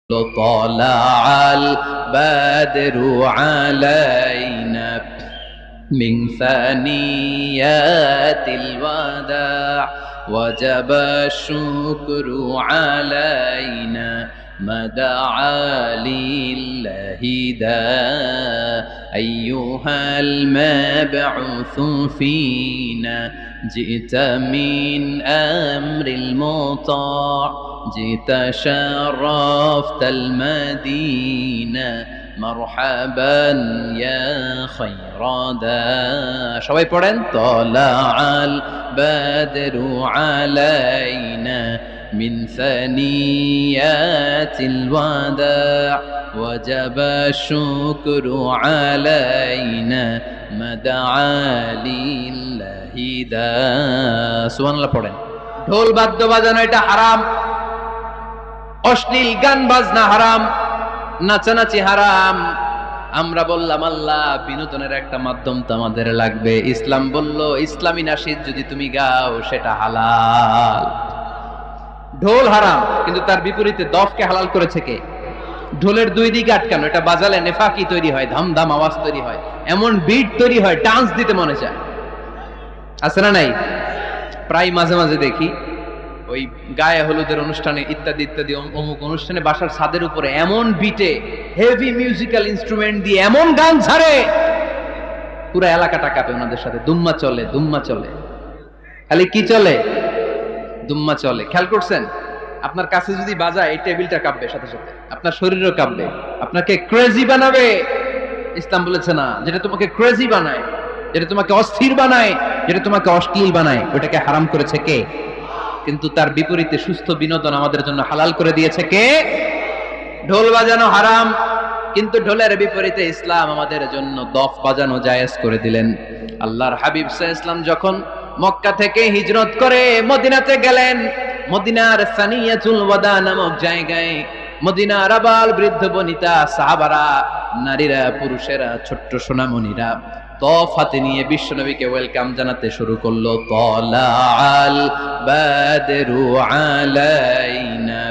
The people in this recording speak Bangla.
طلع البدر علينا من ثنيات الوداع وجب الشكر علينا ما دعا لله داع أيها المبعوث فينا جئت من أمر المطاع جئت شرفت المدينة مرحبا يا خير داع সবাই পড়েন طلع البدر علينا من ثنيات الوداع وجب الشكر علينا ما دعا لله داع সুবহানাল্লাহ পড়েন। ঢোল বাদ্য বাজানো এটা হারাম, অশ্লীল গান বাজনা হারাম, নাচানাচি হারাম। আমরা বললাম আল্লাহ বিনোদনের একটা মাধ্যম তো আমাদের লাগবে। ইসলাম বলল ইসলামী নাশিদ যদি তুমি গাও সেটা হালাল। ঢোল হারাম, কিন্তু তার বিপরীতে দফকে হালাল করেছে কে? ঢোলের দুই দিকে আটকানো, এটা বাজালে নেফাকি তৈরি হয়, ধামধাম আওয়াজ তৈরি হয়, এমন বিট তৈরি হয় ডান্স দিতে মনে চায়। আছে না নাই? প্রায় মাঝে মাঝে দেখি ওই গায়ে হলুদের অনুষ্ঠানে ইত্যাদি ইত্যাদি অমুক অনুষ্ঠানে বাসার ছাদের উপরে এমন বিটে হেভি মিউজিক্যাল ইনস্ট্রুমেন্ট দিয়ে এমন গান ছাড়ে পুরো এলাকাটা কাঁপে। ওনাদের সাথে দুম্মা চলে, দুম্মা চলে, খালি কি চলে? দুম্মা চলে। খেয়াল করছেন? আপনার কাছে যদি বাজায় এই টেবিলটা কাঁপবে, সাথে সাথে আপনার শরীরও কাঁপবে, আপনাকে ক্রেজি বানাবে। ইসলাম বলেছে না, যেটা তোমাকে ক্রেজি বানায়, যেটা তোমাকে অস্থির বানায়, যেটা তোমাকে অশ্লীল বানায়, ওটাকে হারাম করেছে কে? কিন্তু তার বিপরীতে সুস্থ বিনোদন আমাদের জন্য হালাল করে দিয়েছে কে? ঢোল বাজানো হারাম, কিন্তু ঢোলের বিপরীতে ইসলাম আমাদের জন্য দফ বাজানো জায়েজ করে দিলেন। আল্লাহর হাবিব সাল্লাল্লাহু আলাইহি ওয়াসাল্লাম যখন মক্কা থেকে হিজরত করে মদিনাতে গেলেন, মদিনার সানিয়াতুল ওয়াদা নামক জায়গায় মদিনার আবাল বৃদ্ধ বনিতা সাহাবারা, নারীরা, পুরুষেরা, ছোট্ট সোনামণিরা দফ হাতে নিয়ে বিশ্বনবীকে ওয়েলকাম জানাতে শুরু করলো। তালাআল বাদরু আলাইনা